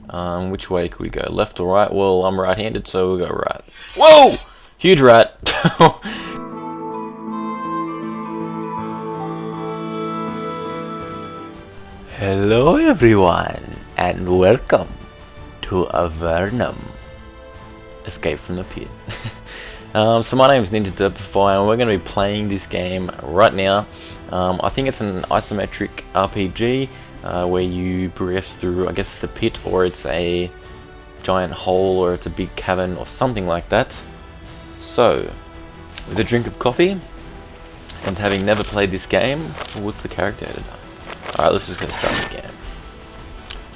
Which way could we go? Left or right? Well, I'm right-handed, so we'll go right. Whoa! Huge rat! Hello everyone, and welcome to Avernum. Escape from the pit. So my name is Ninja Derpify, and we're going to be playing this game right now. I think it's an isometric RPG where you progress through, I guess it's a pit, or it's a giant hole, or it's a big cavern, or something like that. So, with a drink of coffee, and having never played this game, what's the character editor? Alright, let's just go start the game.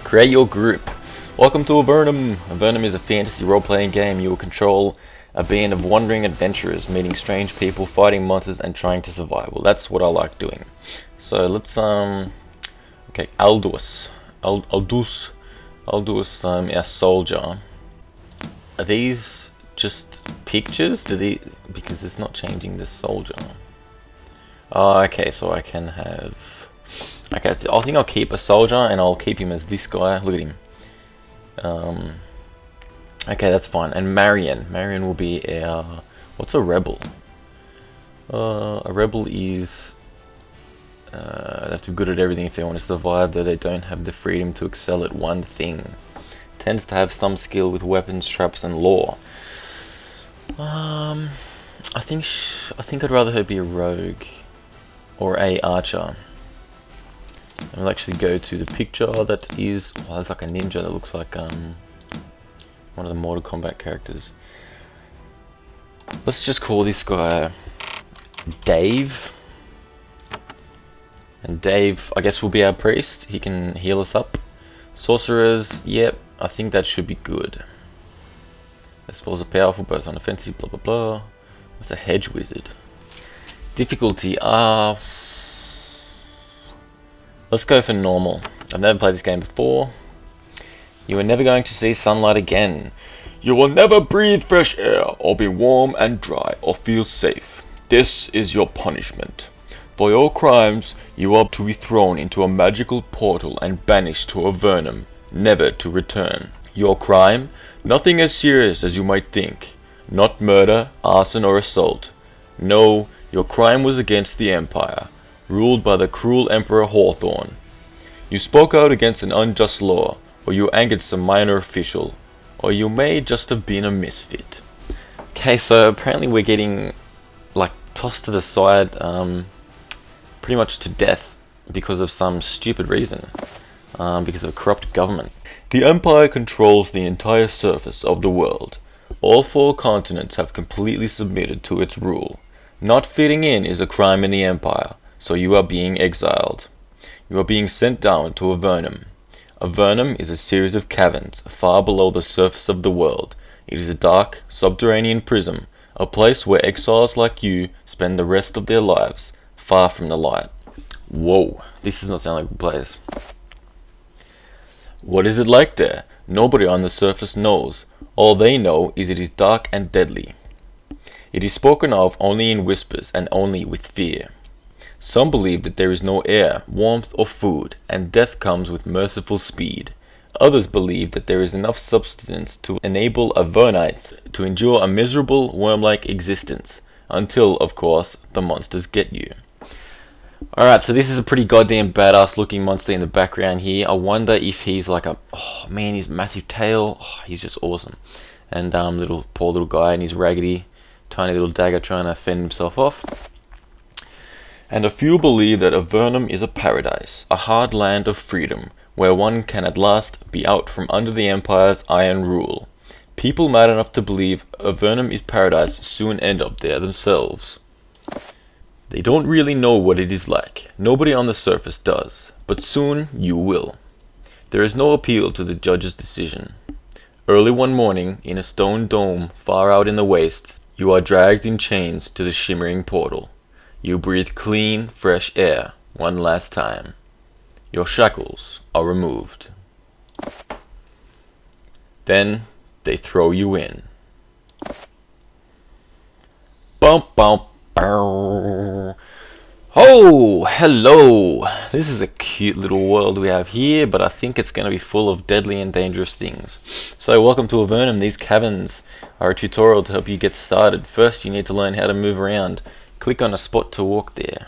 Create your group. Welcome to Avernum. Avernum is a fantasy role-playing game. You will control a band of wandering adventurers, meeting strange people, fighting monsters, and trying to survive. Well, that's what I like doing. So let's okay, Aldous, our soldier. Are these just pictures? Because it's not changing the soldier. Oh, okay, so I can have. Okay, I think I'll keep a soldier, and I'll keep him as this guy. Look at him. Okay, that's fine. And Marion will be our... What's a rebel? A rebel is... they have to be good at everything if they want to survive, though they don't have the freedom to excel at one thing. Tends to have some skill with weapons, traps, and lore. I think I'd rather her be a rogue. Or a archer. I'll actually go to the picture that is... Well, there's like a ninja that looks like one of the Mortal Kombat characters. Let's just call this guy Dave. And Dave, I guess, will be our priest. He can heal us up. Sorcerers, yep, I think that should be good. Their spells are powerful, both unoffensive, blah blah blah. What's a hedge wizard? Difficulty, let's go for normal. I've never played this game before. You are never going to see sunlight again. You will never breathe fresh air, or be warm and dry, or feel safe. This is your punishment. For your crimes, you are to be thrown into a magical portal and banished to Avernum, never to return. Your crime? Nothing as serious as you might think. Not murder, arson, or assault. No, your crime was against the Empire, ruled by the cruel Emperor Hawthorne. You spoke out against an unjust law, or you angered some minor official, or you may just have been a misfit. Okay, so apparently we're getting, like, tossed to the side, pretty much to death, because of some stupid reason, because of a corrupt government. The Empire controls the entire surface of the world. All 4 continents have completely submitted to its rule. Not fitting in is a crime in the Empire, so you are being exiled. You are being sent down to Avernum. Avernum is a series of caverns far below the surface of the world. It is a dark, subterranean prison, a place where exiles like you spend the rest of their lives, far from the light. Whoa, this does not sound like a good place. What is it like there? Nobody on the surface knows. All they know is it is dark and deadly. It is spoken of only in whispers and only with fear. Some believe that there is no air, warmth, or food, and death comes with merciful speed. Others believe that there is enough substance to enable Avernites to endure a miserable, worm-like existence, until, of course, the monsters get you. Alright, so this is a pretty goddamn badass looking monster in the background here. I wonder if he's like a... Oh man, his massive tail, he's just awesome. And poor little guy and his raggedy, tiny little dagger trying to fend himself off. And a few believe that Avernum is a paradise, a hard land of freedom, where one can at last be out from under the Empire's iron rule. People mad enough to believe Avernum is paradise soon end up there themselves. They don't really know what it is like. Nobody on the surface does, but soon you will. There is no appeal to the judge's decision. Early one morning, in a stone dome far out in the wastes, you are dragged in chains to the shimmering portal. You breathe clean, fresh air one last time. Your shackles are removed. Then they throw you in. Bump bump. Oh, hello. This is a cute little world we have here, but I think it's going to be full of deadly and dangerous things. So welcome to Avernum. These caverns are a tutorial to help you get started. First, you need to learn how to move around. Click on a spot to walk there.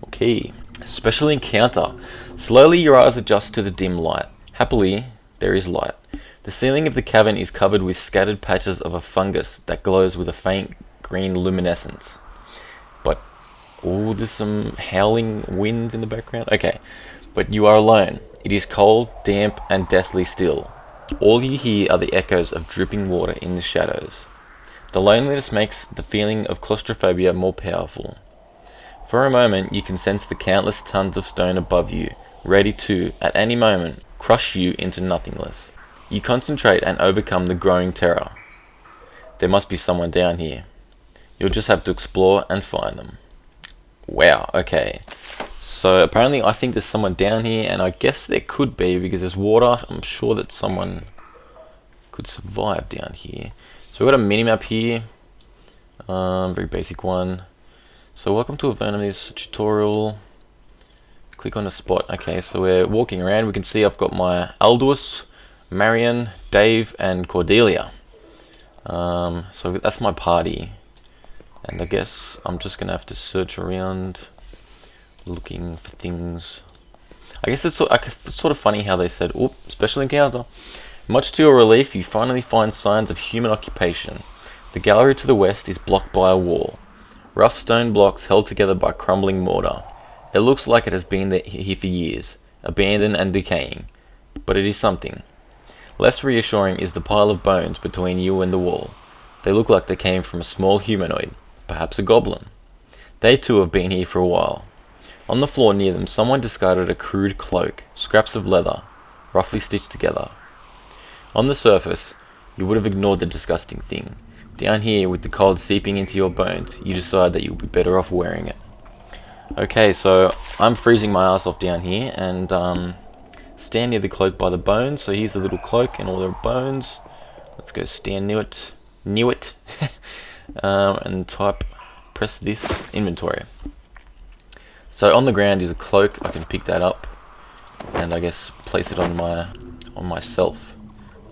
Okay. Special encounter. Slowly your eyes adjust to the dim light. Happily, there is light. The ceiling of the cavern is covered with scattered patches of a fungus that glows with a faint green luminescence. But, oh, there's some howling wind in the background. Okay, but you are alone. It is cold, damp, and deathly still. All you hear are the echoes of dripping water in the shadows. The loneliness makes the feeling of claustrophobia more powerful. For a moment, you can sense the countless tons of stone above you, ready to, at any moment, crush you into nothingness. You concentrate and overcome the growing terror. There must be someone down here. You'll just have to explore and find them. Wow, okay. So apparently I think there's someone down here, and I guess there could be because there's water. I'm sure that someone could survive down here. So we've got a minimap here. Very basic one. So welcome to Avernum, this tutorial. Click on a spot. Okay, so we're walking around. We can see I've got my Aldous, Marion, Dave, and Cordelia. So that's my party. And I guess I'm just going to have to search around looking for things. I guess it's sort of funny how they said, "Oop, special encounter." Much to your relief, you finally find signs of human occupation. The gallery to the west is blocked by a wall. Rough stone blocks held together by crumbling mortar. It looks like it has been here for years, abandoned and decaying. But it is something. Less reassuring is the pile of bones between you and the wall. They look like they came from a small humanoid. Perhaps a goblin. They too have been here for a while. On the floor near them, someone discarded a crude cloak, scraps of leather, roughly stitched together. On the surface, you would have ignored the disgusting thing. Down here, with the cold seeping into your bones, you decide that you'll be better off wearing it. Okay, so I'm freezing my ass off down here, and stand near the cloak by the bones. So here's the little cloak and all the bones. Let's go stand near it. And press this inventory. So on the ground is a cloak. I can pick that up and I guess place it on myself.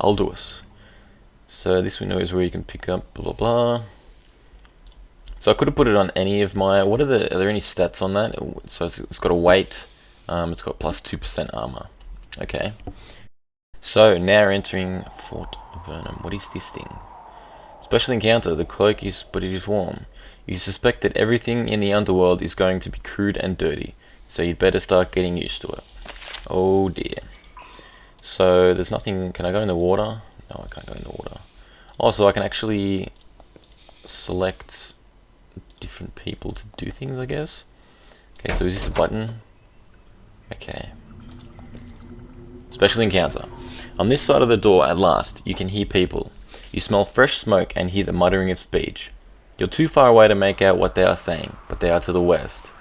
Aldous. So this window is where you can pick up blah blah blah. So I could have put it on any of my. Are there any stats on that? So it's got a weight. It's got plus 2% armor. Okay. So now we're entering Fort Avernum. What is this thing? Special encounter. The cloak but it is warm. You suspect that everything in the underworld is going to be crude and dirty, so you'd better start getting used to it. Oh dear. So there's nothing. Can I go in the water? No, I can't go in the water. Also, I can actually select different people to do things, I guess. Okay, so is this a button? Okay. Special encounter. On this side of the door, at last, you can hear people. You smell fresh smoke and hear the muttering of speech. You're too far away to make out what they are saying, but they are to the west.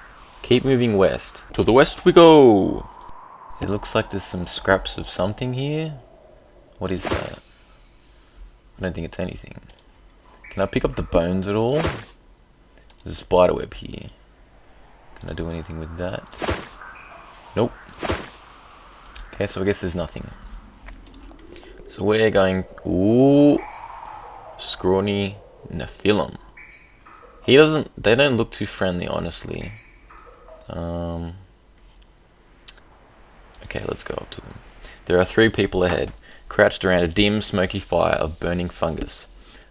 Keep moving west. To the west we go! It looks like there's some scraps of something here. What is that? I don't think it's anything. Can I pick up the bones at all? There's a spider web here. Can I do anything with that? Nope. Okay, so I guess there's nothing. So we're going... Ooh! Scrawny Nephilim. They don't look too friendly, honestly. Okay, let's go up to them. There are 3 people ahead, crouched around a dim, smoky fire of burning fungus.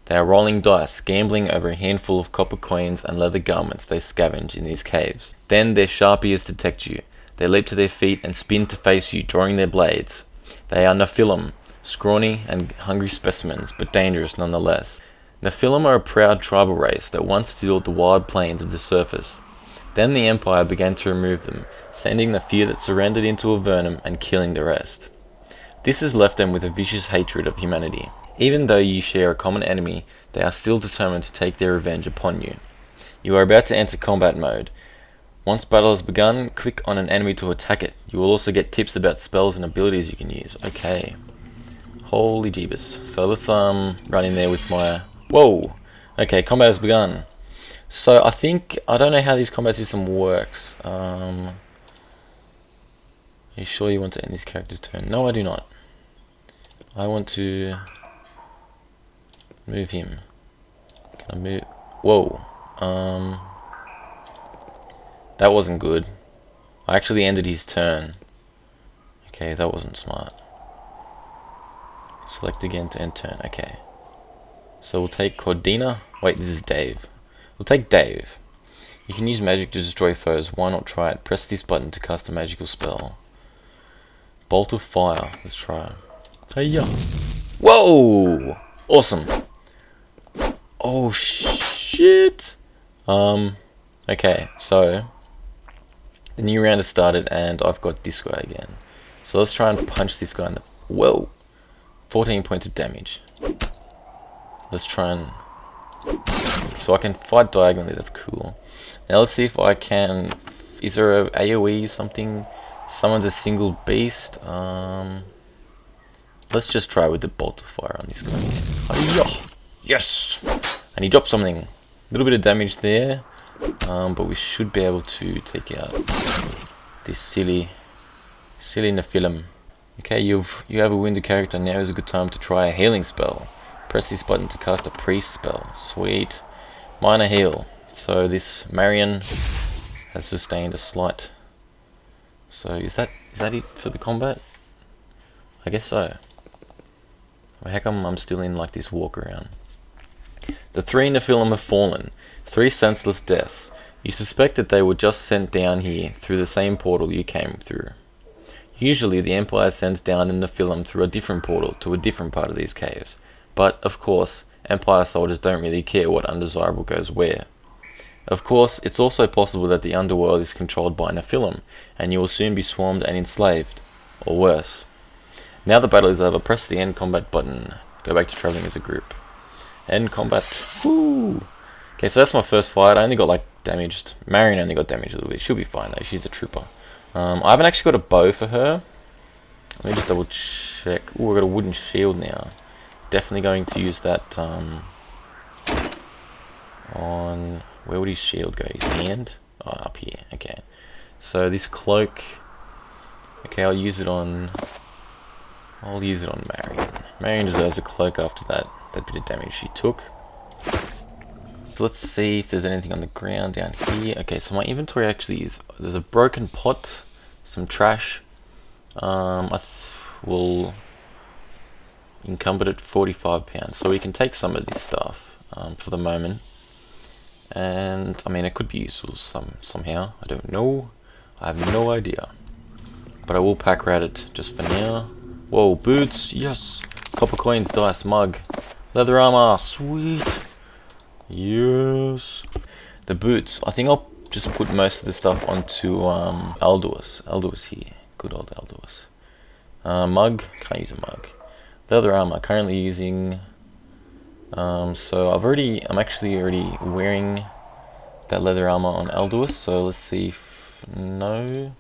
They are rolling dice, gambling over a handful of copper coins and leather garments they scavenge in these caves. Then their sharp ears detect you. They leap to their feet and spin to face you, drawing their blades. They are Nephilim, scrawny and hungry specimens, but dangerous nonetheless. Nephilim are a proud tribal race that once filled the wild plains of the surface. Then the Empire began to remove them, sending the few that surrendered into Avernum and killing the rest. This has left them with a vicious hatred of humanity. Even though you share a common enemy, they are still determined to take their revenge upon you. You are about to enter combat mode. Once battle has begun, click on an enemy to attack it. You will also get tips about spells and abilities you can use. Okay. Holy jeebus. So let's run in there with my... Whoa! Okay, combat has begun. So I don't know how this combat system works. Are you sure you want to end this character's turn? No, I do not. I want to move him. Can I move? Whoa. That wasn't good. I actually ended his turn. Okay, that wasn't smart. Select again to end turn. Okay. So we'll take Cordina. Wait, this is Dave. We'll take Dave. You can use magic to destroy foes. Why not try it? Press this button to cast a magical spell. Bolt of fire. Let's try. Hiya. Whoa! Awesome. Oh shit. Okay, so the new round has started and I've got this guy again. So let's try and punch this guy in the... Whoa! 14 points of damage. Let's try and... So I can fight diagonally, that's cool. Now let's see if I can... Is there a AoE something? Someone's a single beast. Let's just try with the bolt of fire on this guy again. Hi-ya! Yes! And he dropped something. A little bit of damage there. But we should be able to take out this silly Nephilim. Okay, you have a wounded character. Now is a good time to try a healing spell. Press this button to cast a priest spell. Sweet. Minor heal. So this Marion has sustained a slight. So is that it for the combat? I guess so. How come I'm still in like this walk around? The 3 Nephilim have fallen. 3 senseless deaths. You suspect that they were just sent down here through the same portal you came through. Usually the Empire sends down the Nephilim through a different portal to a different part of these caves. But, of course, Empire soldiers don't really care what undesirable goes where. Of course, it's also possible that the underworld is controlled by Nephilim, and you will soon be swarmed and enslaved. Or worse. Now the battle is over, press the end combat button. Go back to traveling as a group. End combat. Woo! Okay, so that's my first fight. I only got like damaged. Marion only got damaged a little bit. She'll be fine though. She's a trooper. I haven't actually got a bow for her. Let me just double check. Ooh, I got a wooden shield now. Definitely going to use that on... Where would his shield go? His hand? Oh, up here. Okay. So this cloak... Okay, I'll use it on Marion. Marion deserves a cloak after that bit of damage she took. So let's see if there's anything on the ground down here. Okay, so my inventory actually is... There's a broken pot, some trash. We'll encumbered at £45, so we can take some of this stuff for the moment. And I mean, it could be useful somehow. I don't know. I have no idea. But I will pack rat it just for now. Whoa, boots, yes. Copper coins, dice, mug, leather armor, sweet. Yes. The boots. I think I'll just put most of the stuff onto Alduus. Alduus here. Good old Alduus. Mug. Can't use a mug. Leather armor. Currently using. So I'm actually already wearing that leather armor on Alduus. So let's see if no.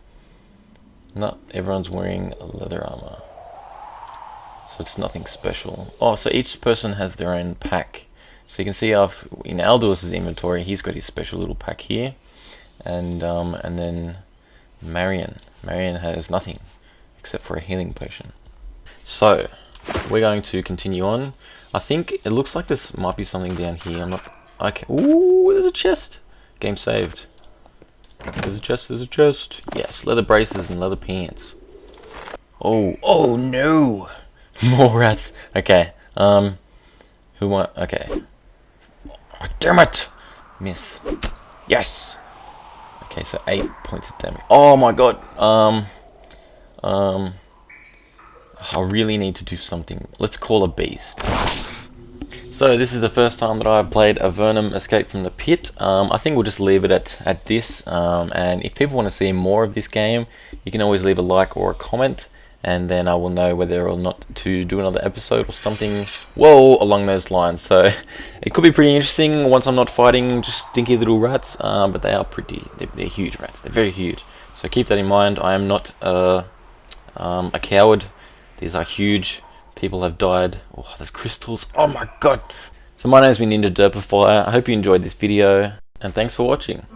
Not everyone's wearing leather armor. So it's nothing special. Oh, so each person has their own pack. So you can see in Alduus' inventory, he's got his special little pack here, and then Marion has nothing except for a healing potion. So we're going to continue on. I think it looks like this might be something down here. I'm not. Okay. Ooh, there's a chest. Game saved. There's a chest. There's a chest. Yes, leather braces and leather pants. Oh no! More rats. Okay. Who want? Okay. Oh, damn it! Miss. Yes. Okay, so 8 points of damage. Oh my god. I really need to do something. Let's call a beast. So this is the first time that I've played Avernum Escape from the Pit. I think we'll just leave it at this. And if people want to see more of this game, you can always leave a like or a comment, and then I will know whether or not to do another episode or something, along those lines. So it could be pretty interesting once I'm not fighting just stinky little rats, but they are they're huge rats. They're very huge. So keep that in mind. I am not a coward. These are huge. People have died. Oh, there's crystals. Oh my god. So my name's been Derpify. I hope you enjoyed this video, and thanks for watching.